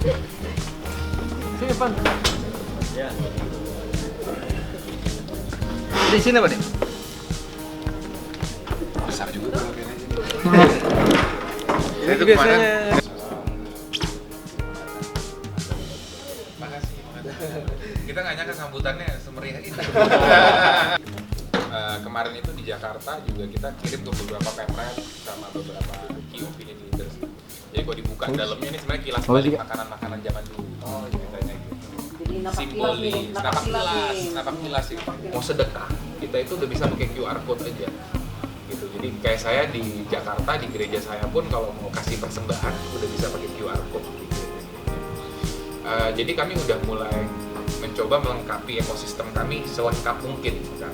Sini, Pan. Ya. Di sini, Pak. Besar juga kalau kayaknya. Ini tuh biasanya. Makasih. Kita nggak nyangka sambutannya semeriah itu. Kemarin itu di Jakarta juga kita kirim ke beberapa pemret sama beberapa key opinion leaders. Jadi kalau dibuka dalamnya ini sebenarnya kilas balik makanan-makanan zaman dulu. Oh, ceritanya gitu. Jadi Simbolis, napak kilas sih. Mau sedekah, kita itu udah bisa pakai QR code aja. Gitu. Jadi kayak saya di Jakarta di gereja saya pun kalau mau kasih persembahan udah bisa pakai QR code. Jadi kami udah mulai mencoba melengkapi ekosistem kami selengkap mungkin kan.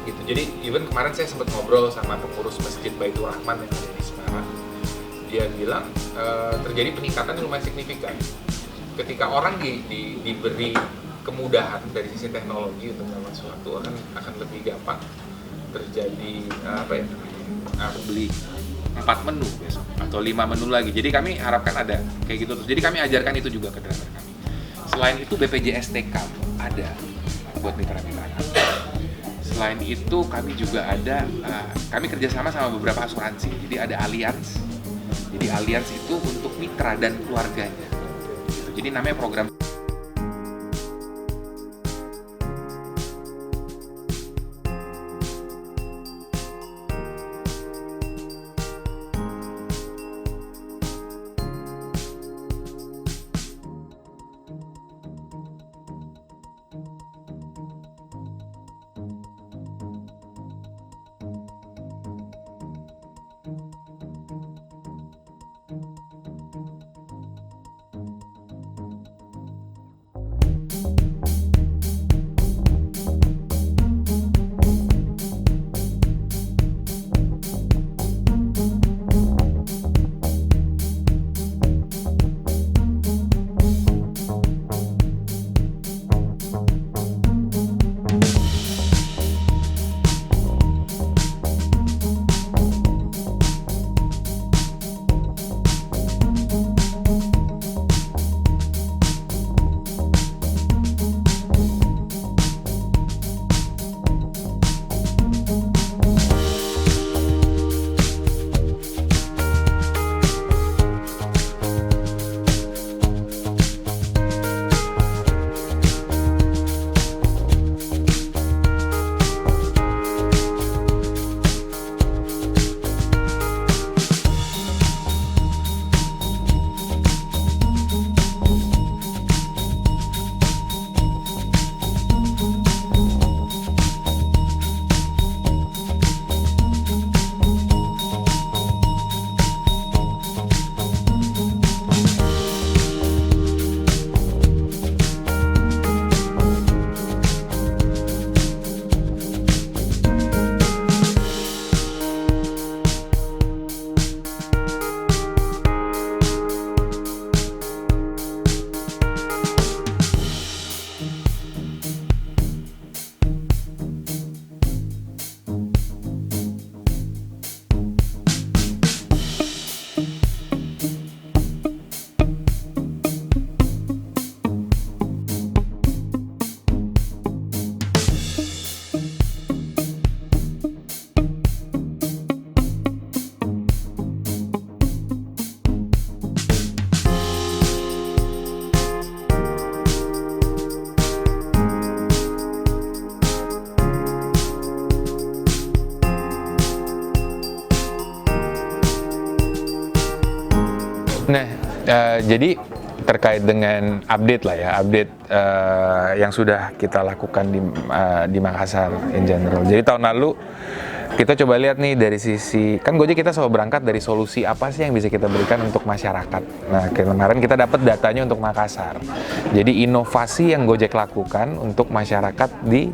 Gitu. Jadi even kemarin saya sempat ngobrol sama pengurus Masjid Baitur Rahman yang ada di Semarang. Dia bilang terjadi peningkatan yang lumayan signifikan ketika orang diberi kemudahan dari sisi teknologi untuk melakukan sesuatu akan lebih gampang terjadi beli 4 menu besok atau 5 menu lagi. Jadi kami harapkan ada kayak gitu terus. Jadi kami ajarkan itu juga ke driver kami. Selain itu BPJS TK ada buat mitra-mitra kami. Selain itu kami juga ada, kami kerjasama sama beberapa asuransi. Jadi ada Allianz. Jadi Allianz itu untuk mitra dan keluarganya. Gitu. Jadi namanya program. Nah, jadi terkait dengan update lah ya, update yang sudah kita lakukan di Makassar in general. Jadi tahun lalu kita coba lihat nih dari sisi, kan Gojek kita selalu berangkat dari solusi apa sih yang bisa kita berikan untuk masyarakat. Nah, kemarin kita dapat datanya untuk Makassar. Jadi inovasi yang Gojek lakukan untuk masyarakat di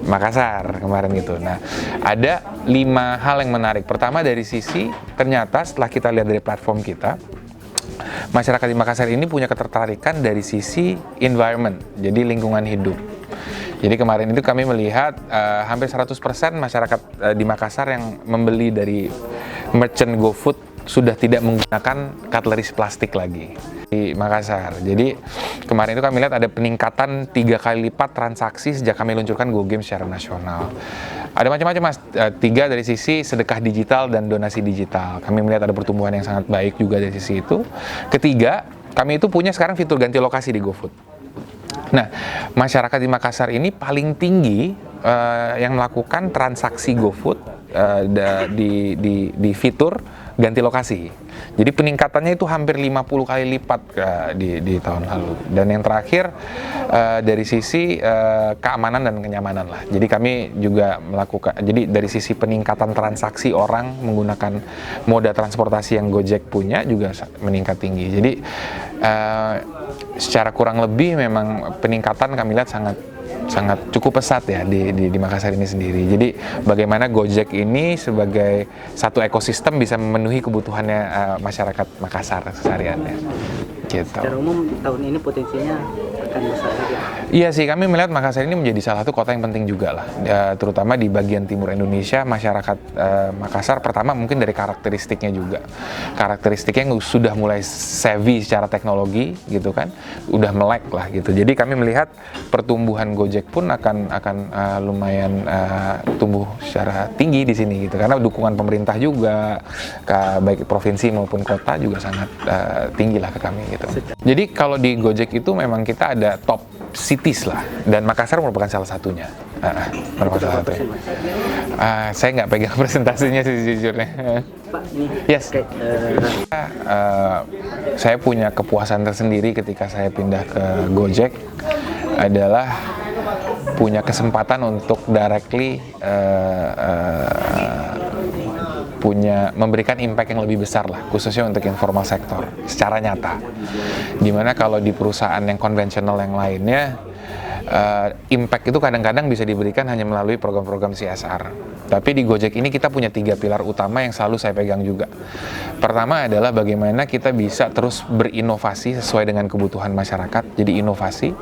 Makassar kemarin gitu. Nah, ada 5 hal yang menarik. Pertama dari sisi, ternyata setelah kita lihat dari platform kita, masyarakat di Makassar ini punya ketertarikan dari sisi environment, jadi lingkungan hidup. Jadi kemarin itu kami melihat hampir 100% masyarakat di Makassar yang membeli dari merchant GoFood sudah tidak menggunakan cutlery plastik lagi di Makassar. Jadi kemarin itu kami lihat ada peningkatan 3 kali lipat transaksi sejak kami luncurkan GoGame secara nasional. Ada macam-macam Mas, 3 dari sisi sedekah digital dan donasi digital. Kami melihat ada pertumbuhan yang sangat baik juga dari sisi itu. Ketiga, kami itu punya sekarang fitur ganti lokasi di GoFood. Nah, masyarakat di Makassar ini paling tinggi yang melakukan transaksi GoFood di fitur ganti lokasi. Jadi peningkatannya itu hampir 50 kali lipat di tahun lalu. Dan yang terakhir dari sisi keamanan dan kenyamanan lah. Jadi kami juga melakukan, jadi dari sisi peningkatan transaksi orang menggunakan moda transportasi yang Gojek punya juga meningkat tinggi. Jadi secara kurang lebih memang peningkatan kami lihat sangat cukup pesat ya di Makassar ini sendiri. Jadi bagaimana Gojek ini sebagai satu ekosistem bisa memenuhi kebutuhannya masyarakat Makassar sehariannya. Gitu. Secara umum tahun ini potensinya akan besar lagi. Iya sih, kami melihat Makassar ini menjadi salah satu kota yang penting juga lah, terutama di bagian timur Indonesia. Masyarakat Makassar pertama mungkin dari karakteristiknya juga, karakteristiknya sudah mulai savvy secara teknologi gitu kan, udah melek lah gitu. Jadi kami melihat pertumbuhan Gojek pun akan lumayan tumbuh secara tinggi di sini gitu, karena dukungan pemerintah juga, baik provinsi maupun kota juga sangat tinggi lah ke kami gitu. Jadi kalau di Gojek itu memang kita ada top cities lah, dan Makassar merupakan salah satunya. Saya nggak pegang presentasinya sih sejujurnya. Pak, ini yes. Saya punya kepuasan tersendiri ketika saya pindah ke Gojek adalah punya kesempatan untuk directly memberikan impact yang lebih besar lah, khususnya untuk informal sektor secara nyata. Dimana kalau di perusahaan yang konvensional yang lainnya, impact itu kadang-kadang bisa diberikan hanya melalui program-program CSR. Tapi di Gojek ini kita punya 3 pilar utama yang selalu saya pegang juga. Pertama adalah bagaimana kita bisa terus berinovasi sesuai dengan kebutuhan masyarakat, jadi inovasi.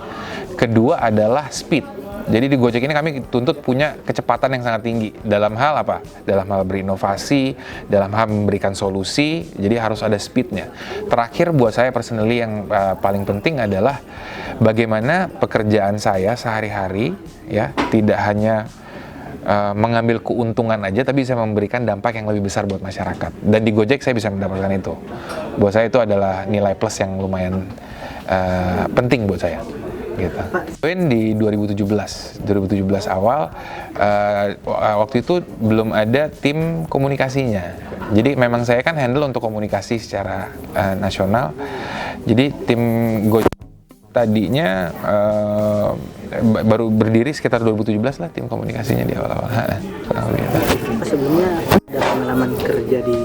Kedua adalah speed. Jadi di Gojek ini kami tuntut punya kecepatan yang sangat tinggi dalam hal apa? Dalam hal berinovasi, dalam hal memberikan solusi, jadi harus ada speednya. Terakhir buat saya personally yang paling penting adalah bagaimana pekerjaan saya sehari-hari ya tidak hanya mengambil keuntungan aja, tapi bisa memberikan dampak yang lebih besar buat masyarakat. Dan di Gojek saya bisa mendapatkan itu. Buat saya itu adalah nilai plus yang lumayan penting buat saya. Gitu. Di 2017 awal, waktu itu belum ada tim komunikasinya. Jadi memang saya kan handle untuk komunikasi secara nasional. Jadi tim Gojek tadinya baru berdiri sekitar 2017 lah tim komunikasinya di awal-awal. Sebelumnya ada pengalaman kerja di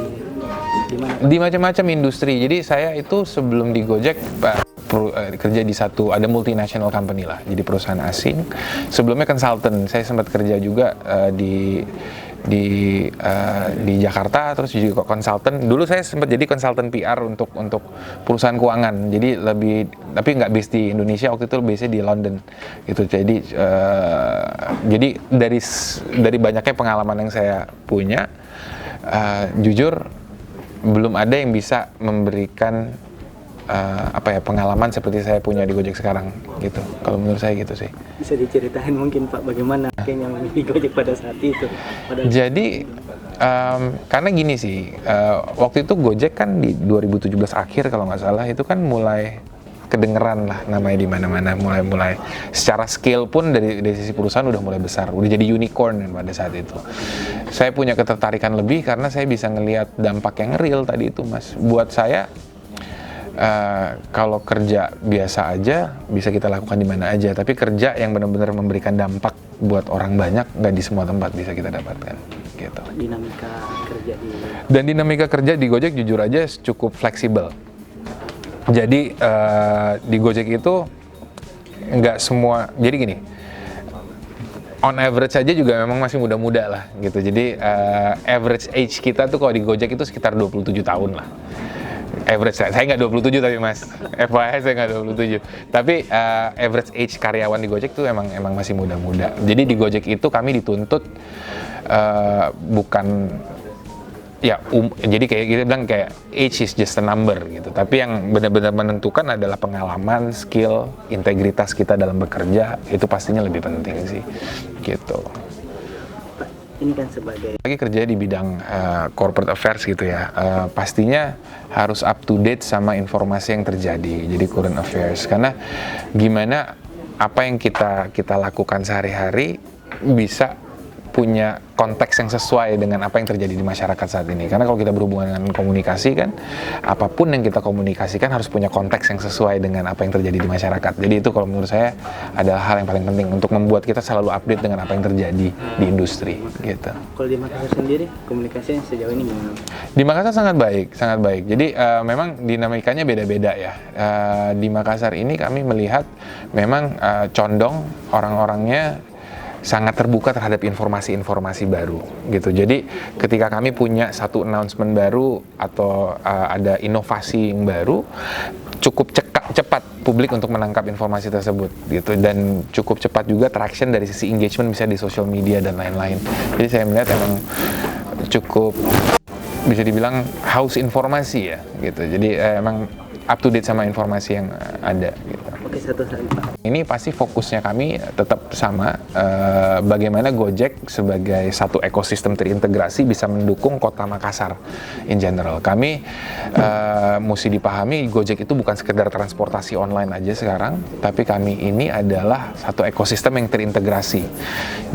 mana? Di macam-macam industri. Jadi saya itu sebelum di Gojek kerja di ada multinational company lah, jadi perusahaan asing. Sebelumnya konsultan, saya sempat kerja juga di Jakarta, terus juga konsultan. Dulu saya sempat jadi konsultan PR untuk perusahaan keuangan. Jadi tapi nggak base di Indonesia, waktu itu base di London. Gitu. Jadi dari banyaknya pengalaman yang saya punya, jujur belum ada yang bisa memberikan pengalaman seperti saya punya di Gojek sekarang gitu. Kalau menurut saya gitu sih. Bisa diceritain mungkin Pak bagaimana yang di Gojek pada saat itu? Jadi karena gini sih, waktu itu Gojek kan di 2017 akhir kalau nggak salah itu kan mulai kedengeran lah namanya di mana-mana, mulai secara scale pun dari sisi perusahaan udah mulai besar, udah jadi unicorn pada saat itu. Saya punya ketertarikan lebih karena saya bisa ngelihat dampak yang real tadi itu, Mas. Buat saya kalau kerja biasa aja bisa kita lakukan di mana aja, tapi kerja yang benar-benar memberikan dampak buat orang banyak nggak di semua tempat bisa kita dapatkan gitu. Dinamika kerja di Gojek jujur aja cukup fleksibel. Jadi di Gojek itu nggak semua, jadi gini, on average aja juga memang masih muda-muda lah gitu. Jadi average age kita tuh kalau di Gojek itu sekitar 27 tahun lah. Average, saya nggak 27 tapi Mas, FYI saya nggak 27. Tapi average age karyawan di Gojek tuh emang masih muda-muda. Jadi di Gojek itu kami dituntut bukan jadi kayak kita bilang kayak age is just a number gitu. Tapi yang benar-benar menentukan adalah pengalaman, skill, integritas kita dalam bekerja, itu pastinya lebih penting sih, gitu. Pak, ini kan sebagai Lagi kerja di bidang corporate affairs gitu ya, pastinya harus up to date sama informasi yang terjadi. Jadi current affairs, karena gimana apa yang kita lakukan sehari-hari bisa punya konteks yang sesuai dengan apa yang terjadi di masyarakat saat ini. Karena kalau kita berhubungan dengan komunikasi kan, apapun yang kita komunikasikan harus punya konteks yang sesuai dengan apa yang terjadi di masyarakat. Jadi itu kalau menurut saya adalah hal yang paling penting untuk membuat kita selalu update dengan apa yang terjadi di industri gitu. kalau di Makassar sendiri komunikasinya sejauh ini gimana? Di Makassar sangat baik, sangat baik. Jadi memang dinamikanya beda-beda ya. Di Makassar ini kami melihat memang condong orang-orangnya sangat terbuka terhadap informasi-informasi baru gitu. Jadi ketika kami punya satu announcement baru atau ada inovasi yang baru, cukup cepat publik untuk menangkap informasi tersebut gitu, dan cukup cepat juga traction dari sisi engagement bisa di social media dan lain-lain. Jadi saya melihat emang cukup bisa dibilang haus informasi ya gitu. Jadi emang up to date sama informasi yang ada gitu. Oke, satu lagi Pak. Ini pasti fokusnya kami tetap sama, bagaimana Gojek sebagai satu ekosistem terintegrasi bisa mendukung kota Makassar in general. Kami mesti dipahami Gojek itu bukan sekedar transportasi online aja sekarang, tapi kami ini adalah satu ekosistem yang terintegrasi.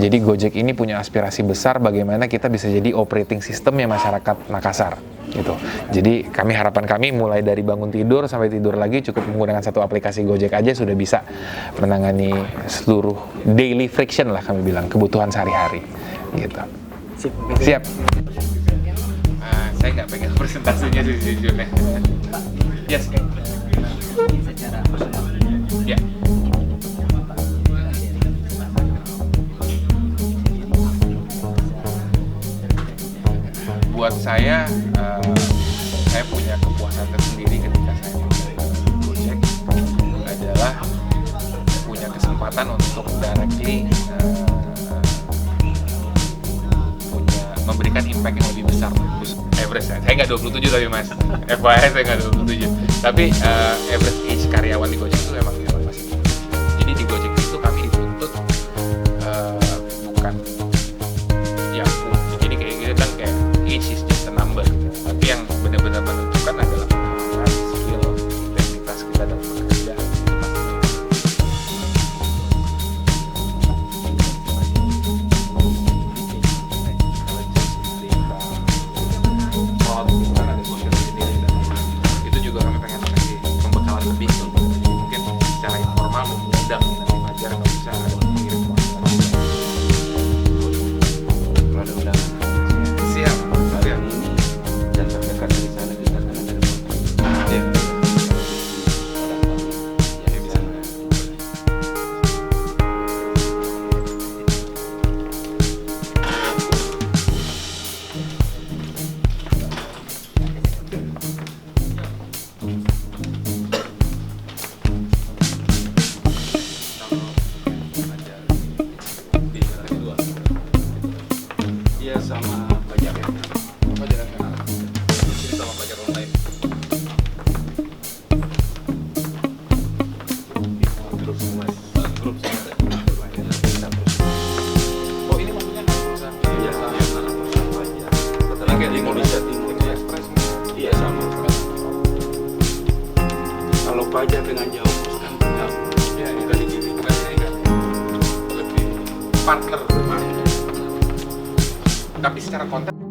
Jadi Gojek ini punya aspirasi besar bagaimana kita bisa jadi operating system-nya masyarakat Makassar gitu. Jadi harapan kami mulai dari bangun tidur sampai tidur lagi cukup menggunakan satu aplikasi Gojek aja sudah bisa menangani seluruh daily friction lah, kami bilang kebutuhan sehari-hari gitu. Siap. Saya nggak pengen presentasinya sejujurnya. Yes. Secara personal. Ya. Buat saya punya kepuasan tersendiri ketika saya menjadi Gojek adalah punya kesempatan untuk directly memberikan impact yang lebih besar. Average saya nggak 27 tapi mas, FYI saya nggak 27. Tapi average age karyawan di Gojek itu emang masih tinggi. Jadi di Gojek itu kami dituntut bukan ya, jadi kayak gitu kan, kayak age is just a number gitu. Tapi yang benar-benar menentukan adalah pengalaman, skill, integritas kita dalam bekerja. Itu juga kami pengen kasih pembekalan lebih tuh. Mungkin secara informal mengundang nanti pelajar kalau bisa ada mengirim siap. Dan terdekat dari sana juga kan ada Ya. Ya bisa. Iya sama pajak ya. Pajak nasional. Di sini sama pajak online. Grup semua. Grup semua. Oh ini maksudnya perusahaan? Iya sama perusahaan pajak. Setelah kayak di Indonesia Timur ya. Iya sama. Kalau pajak dengan jauh kan tinggal. Ya ini tadi gini bukan ini kan lebih partner. Tapi secara konten